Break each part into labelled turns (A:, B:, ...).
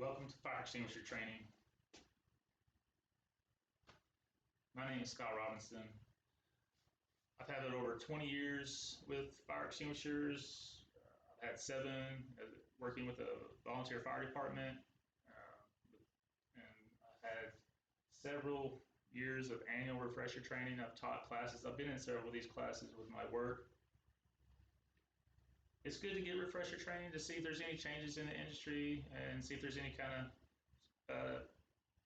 A: Welcome to fire extinguisher training. My name is Scott Robinson. I've had over 20 years with fire extinguishers. I've had 7 working with a volunteer fire department, and I've had several years of annual refresher training. I've taught classes. I've been in several of these classes with my work. It's good to get refresher training to see if there's any changes in the industry and see if there's any kind of,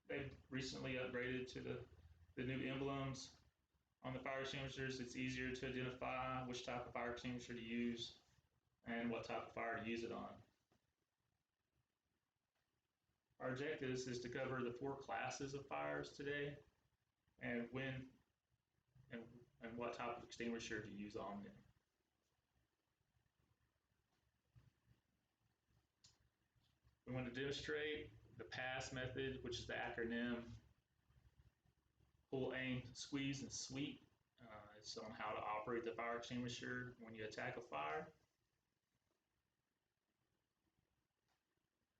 A: they've recently upgraded to the new emblems on the fire extinguishers. It's easier to identify which type of fire extinguisher to use and what type of fire to use it on. Our objective is to cover the 4 classes of fires today and when and what type of extinguisher to use on them. We want to demonstrate the PASS method, which is the acronym pull, aim, squeeze, and sweep. It's on how to operate the fire extinguisher when you attack a fire.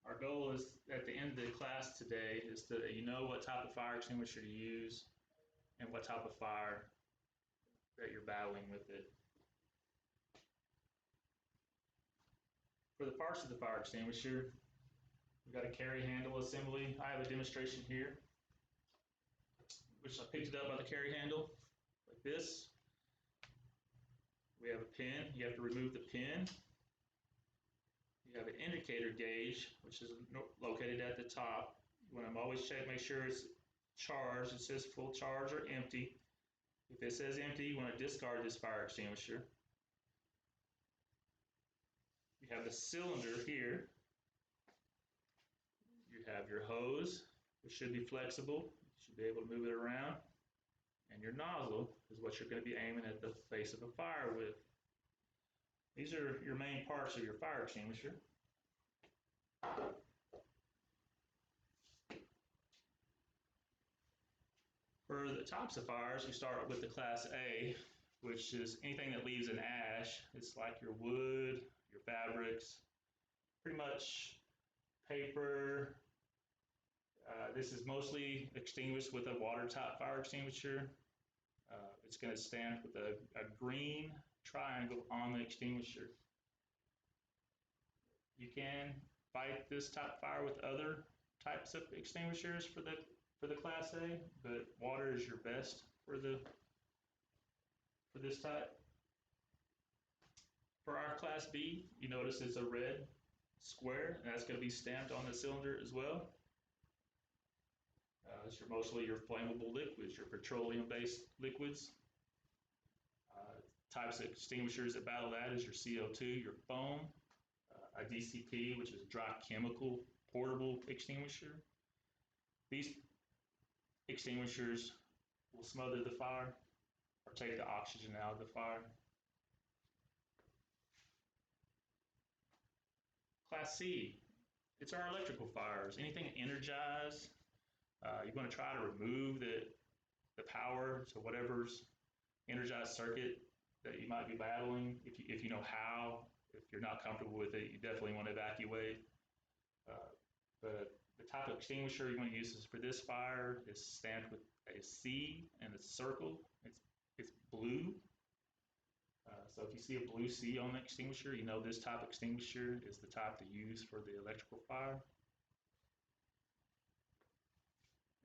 A: Our goal is at the end of the class today is to know what type of fire extinguisher to use and what type of fire that you're battling with it. For the parts of the fire extinguisher, we've got a carry handle assembly. I have a demonstration here, which I picked it up by the carry handle, like this. We have a pin. You have to remove the pin. You have an indicator gauge, which is located at the top. You want to always check, make sure it's charged. It says full charge or empty. If it says empty, you want to discard this fire extinguisher. You have the cylinder here. You have your hose, which should be flexible. You should be able to move it around. And your nozzle is what you're going to be aiming at the face of the fire with. These are your main parts of your fire extinguisher. For the types of fires, we start with the Class A, which is anything that leaves an ash. It's like your wood, your fabrics, pretty much paper. This is mostly extinguished with a water-tight fire extinguisher. It's going to stand with a green triangle on the extinguisher. You can fight this type of fire with other types of extinguishers for the Class A, but water is your best for this type. For our Class B, you notice it's a red square, and that's going to be stamped on the cylinder as well. It's mostly your flammable liquids, your petroleum-based liquids. Types of extinguishers that battle that is your CO2, your foam, a DCP, which is a dry chemical portable extinguisher. These extinguishers will smother the fire or take the oxygen out of the fire. Class C, it's our electrical fires. Anything energized. You want to try to remove the power to whatever's energized circuit that you might be battling. If you know how, if you're not comfortable with it, you definitely want to evacuate. But the type of extinguisher you want to use for this fire is stamped with a C and a circle. It's blue. So if you see a blue C on the extinguisher, you know this type of extinguisher is the type to use for the electrical fire.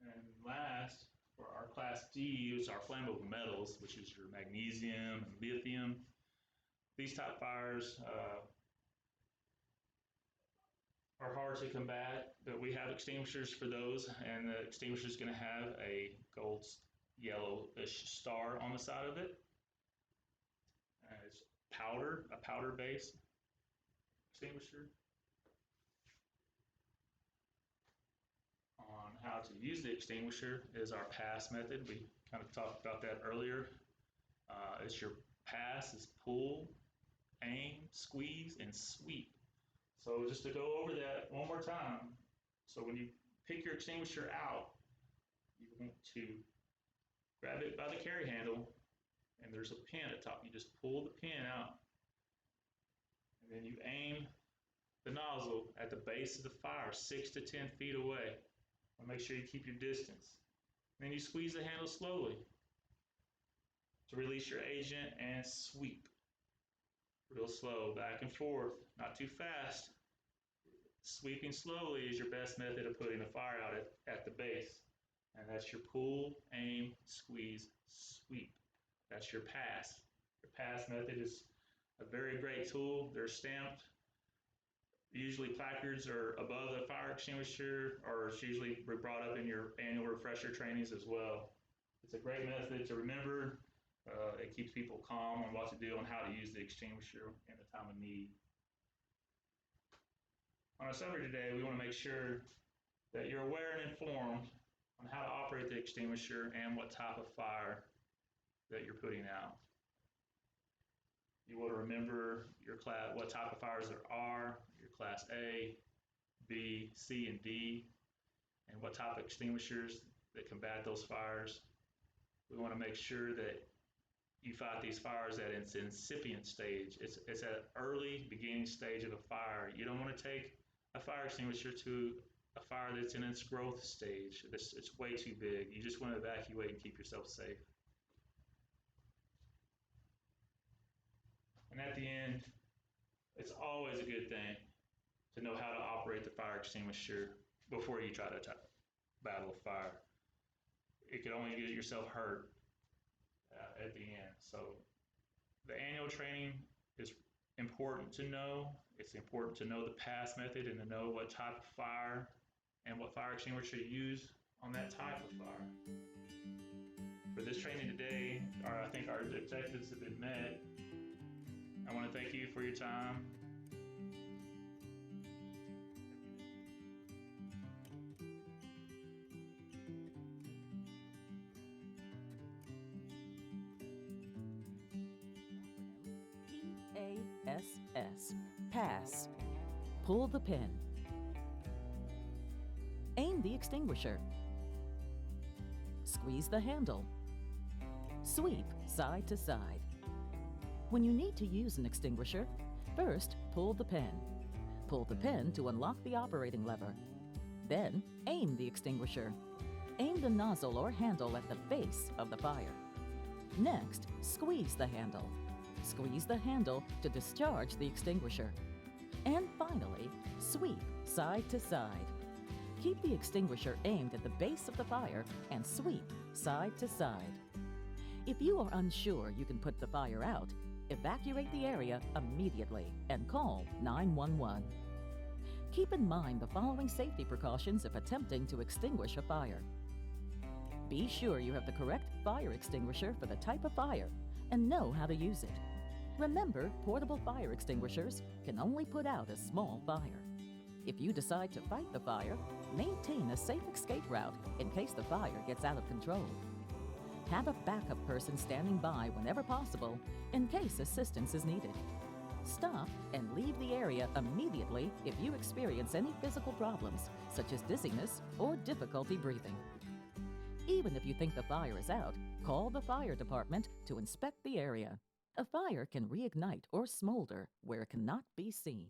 A: And last, for our Class D, is our flammable metals, which is your magnesium and lithium. These type fires are hard to combat, but we have extinguishers for those, and the extinguisher is going to have a gold yellowish star on the side of it. It's a powder-based extinguisher. On how to use the extinguisher is our PASS method. We kind of talked about that earlier. It's your PASS is pull, aim, squeeze, and sweep. So just to go over that one more time. So when you pick your extinguisher out, you want to grab it by the carry handle, and there's a pin at the top. You just pull the pin out, and then you aim the nozzle at the base of the fire, 6 to 10 feet away. Make sure you keep your distance. Then you squeeze the handle slowly to release your agent and sweep. Real slow, back and forth, not too fast. Sweeping slowly is your best method of putting the fire out at the base. And that's your pull, aim, squeeze, sweep. That's your pass. Your pass method is a very great tool. They're stamped. Usually placards are above the fire extinguisher, or it's usually brought up in your annual refresher trainings as well. It's a great method to remember. It keeps people calm on what to do and how to use the extinguisher in the time of need. On our subject today, we want to make sure that you're aware and informed on how to operate the extinguisher and what type of fire that you're putting out. You want to remember your class, what type of fires there are, your class A, B, C, and D, and what type of extinguishers that combat those fires. We want to make sure that you fight these fires at its incipient stage. It's at an early beginning stage of a fire. You don't want to take a fire extinguisher to a fire that's in its growth stage. It's way too big. You just want to evacuate and keep yourself safe. And at the end, it's always a good thing to know how to operate the fire extinguisher before you try to battle a fire. It could only get yourself hurt at the end. So the annual training is important to know. It's important to know the pass method and to know what type of fire and what fire extinguisher to use on that type of fire. For this training today, I think our objectives have been met. I want to thank you for your time.
B: P-A-S-S. Pass. Pull the pin. Aim the extinguisher. Squeeze the handle. Sweep side to side. When you need to use an extinguisher, first pull the pin. Pull the pin to unlock the operating lever. Then aim the extinguisher. Aim the nozzle or handle at the base of the fire. Next, squeeze the handle. Squeeze the handle to discharge the extinguisher. And finally, sweep side to side. Keep the extinguisher aimed at the base of the fire and sweep side to side. If you are unsure you can put the fire out, evacuate the area immediately and call 911. Keep in mind the following safety precautions if attempting to extinguish a fire. Be sure you have the correct fire extinguisher for the type of fire and know how to use it. Remember, portable fire extinguishers can only put out a small fire. If you decide to fight the fire, maintain a safe escape route in case the fire gets out of control. Have a backup person standing by whenever possible in case assistance is needed. Stop and leave the area immediately if you experience any physical problems, such as dizziness or difficulty breathing. Even if you think the fire is out, call the fire department to inspect the area. A fire can reignite or smolder where it cannot be seen.